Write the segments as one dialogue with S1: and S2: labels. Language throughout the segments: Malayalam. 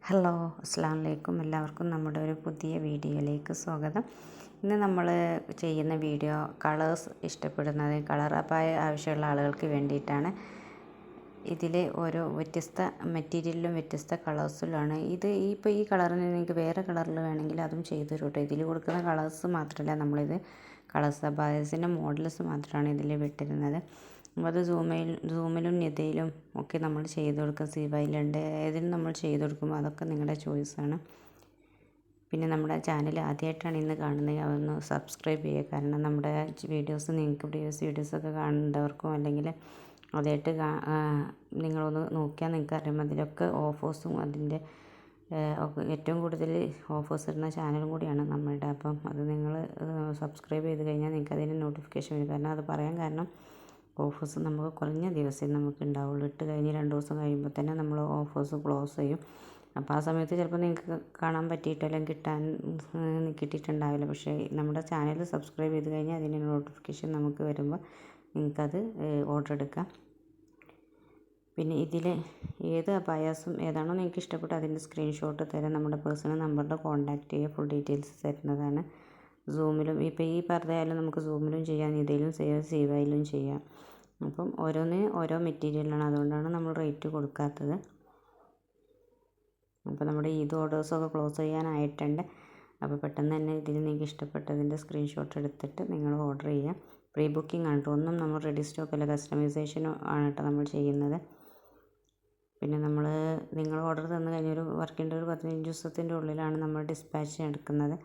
S1: ഹലോ അസ്സലാമു അലൈക്കും. എല്ലാവർക്കും നമ്മുടെ ഒരു പുതിയ വീഡിയോയിലേക്ക് സ്വാഗതം. ഇന്ന് നമ്മൾ ചെയ്യുന്ന വീഡിയോ കളേഴ്സ് ഇഷ്ടപ്പെടുന്നത് കളർ അപ്പായ ആവശ്യമുള്ള ആളുകൾക്ക് വേണ്ടിയിട്ടാണ്. ഇതിൽ ഓരോ വ്യത്യസ്ത മെറ്റീരിയലിലും വ്യത്യസ്ത കളേഴ്സിലാണ്. ഇപ്പോൾ ഈ കളറിന് നിങ്ങൾക്ക് വേറെ കളറിൽ വേണമെങ്കിൽ അതും ചെയ്തു തരും കേട്ടോ. ഇതിൽ കൊടുക്കുന്ന കളേഴ്സ് മാത്രമല്ല, നമ്മളിത് കളേഴ്സ് അബായസിൻ്റെ മോഡൽസ് മാത്രമാണ് ഇതിൽ വിട്ടിരുന്നത്. അപ്പോൾ അത് സൂമിലും നിതയിലും ഒക്കെ നമ്മൾ ചെയ്ത് കൊടുക്കും. സിവയിലുണ്ട്, ഏതിനും നമ്മൾ ചെയ്ത് കൊടുക്കും. അതൊക്കെ നിങ്ങളുടെ ചോയ്സാണ്. പിന്നെ നമ്മുടെ ചാനൽ ആദ്യമായിട്ടാണ് ഇന്ന് കാണുന്നത്, അതൊന്ന് സബ്സ്ക്രൈബ് ചെയ്യുക. കാരണം നമ്മുടെ വീഡിയോസ് നിങ്ങൾക്ക് പ്രീവിയസ് വീഡിയോസൊക്കെ കാണേണ്ടവർക്കും അല്ലെങ്കിൽ ആദ്യമായിട്ട് നിങ്ങളൊന്ന് നോക്കിയാൽ നിങ്ങൾക്ക് അറിയാം. അതിലൊക്കെ ഓഫേഴ്സും അതിൻ്റെ ഏറ്റവും കൂടുതൽ ഓഫേഴ്സ് ഇടുന്ന ചാനലും കൂടിയാണ് നമ്മളുടെ. അപ്പം അത് നിങ്ങൾ സബ്സ്ക്രൈബ് ചെയ്ത് കഴിഞ്ഞാൽ നിങ്ങൾക്ക് അതിൻ്റെ നോട്ടിഫിക്കേഷൻ വരും. കാരണം അത് പറയാൻ കാരണം ഓഫേഴ്സ് നമുക്ക് കുറഞ്ഞ ദിവസമേ നമുക്ക് ഉണ്ടാവുള്ളൂ. ഇട്ട് കഴിഞ്ഞ് 2 ദിവസം കഴിയുമ്പോൾ തന്നെ നമ്മൾ ഓഫേഴ്സ് ക്ലോസ് ചെയ്യും. അപ്പോൾ ആ സമയത്ത് ചിലപ്പോൾ നിങ്ങൾക്ക് കാണാൻ പറ്റിയിട്ടില്ല, കിട്ടിയിട്ടുണ്ടാവില്ല. പക്ഷേ നമ്മുടെ ചാനൽ സബ്സ്ക്രൈബ് ചെയ്ത് കഴിഞ്ഞാൽ അതിൻ്റെ നോട്ടിഫിക്കേഷൻ നമുക്ക് വരുമ്പോൾ നിങ്ങൾക്കത് ഓർഡർ എടുക്കാം. പിന്നെ ഇതിൽ ഏത് അബായാസും ഏതാണോ നിങ്ങൾക്ക് ഇഷ്ടപ്പെട്ടത് അതിൻ്റെ സ്ക്രീൻഷോട്ട് തരാം. നമ്മുടെ പേഴ്സണൽ നമ്പറിൽ കോൺടാക്റ്റ് ചെയ്യുക, ഫുൾ ഡീറ്റെയിൽസ് തരുന്നതാണ്. സൂമിലും ഇപ്പോൾ ഈ പറഞ്ഞാലും നമുക്ക് സൂമിലും ചെയ്യാം, നിതയിലും ചെയ്യാം, സിവയിലും ചെയ്യാം. അപ്പം ഓരോന്നിനും ഓരോ മെറ്റീരിയലാണ്, അതുകൊണ്ടാണ് നമ്മൾ റേറ്റ് കൊടുക്കാത്തത്. അപ്പോൾ നമ്മുടെ ഈദ് ഓർഡേഴ്സൊക്കെ ക്ലോസ് ചെയ്യാനായിട്ടുണ്ട്. അപ്പോൾ പെട്ടെന്ന് തന്നെ ഇതിൽ നിങ്ങൾക്ക് ഇഷ്ടപ്പെട്ടതിൻ്റെ സ്ക്രീൻഷോട്ട് എടുത്തിട്ട് നിങ്ങൾ ഓർഡർ ചെയ്യാം. പ്രീ ബുക്കിംഗ് ആണ് കേട്ടോ, ഒന്നും നമ്മൾ റെഡി സ്റ്റോക്ക് അല്ല, കസ്റ്റമൈസേഷനും ആണ് കേട്ടോ നമ്മൾ ചെയ്യുന്നത്. പിന്നെ നിങ്ങൾ ഓർഡർ തന്നു കഴിഞ്ഞാൽ ഒരു വർക്കിൻ്റെ ഒരു 15 ദിവസത്തിൻ്റെ ഉള്ളിലാണ് നമ്മൾ ഡിസ്പാച്ച് എടുക്കുന്നത്.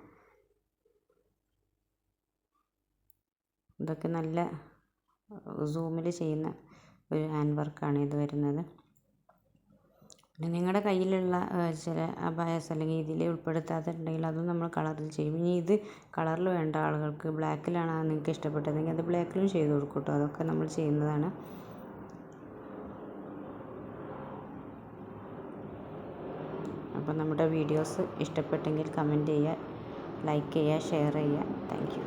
S1: ഇതൊക്കെ നല്ല സൂമിൽ ചെയ്യുന്ന ഒരു ഹാൻഡ് വർക്കാണ് ഇത് വരുന്നത്. പിന്നെ നിങ്ങളുടെ കയ്യിലുള്ള ചില അബായസ് അല്ലെങ്കിൽ ഇതിൽ ഉൾപ്പെടുത്താത്തുണ്ടെങ്കിൽ അതും നമ്മൾ കളറിൽ ചെയ്യും. ഇനി ഇത് കളറിൽ വേണ്ട ആളുകൾക്ക് ബ്ലാക്കിലാണ് നിങ്ങൾക്ക് ഇഷ്ടപ്പെട്ടതെങ്കിൽ അത് ബ്ലാക്കിലും ചെയ്ത് കൊടുക്കും കേട്ടോ. അതൊക്കെ നമ്മൾ ചെയ്യുന്നതാണ്. അപ്പോൾ നമ്മുടെ വീഡിയോസ് ഇഷ്ടപ്പെട്ടെങ്കിൽ കമൻറ്റ് ചെയ്യുക, ലൈക്ക് ചെയ്യുക, ഷെയർ ചെയ്യുക. Thank you.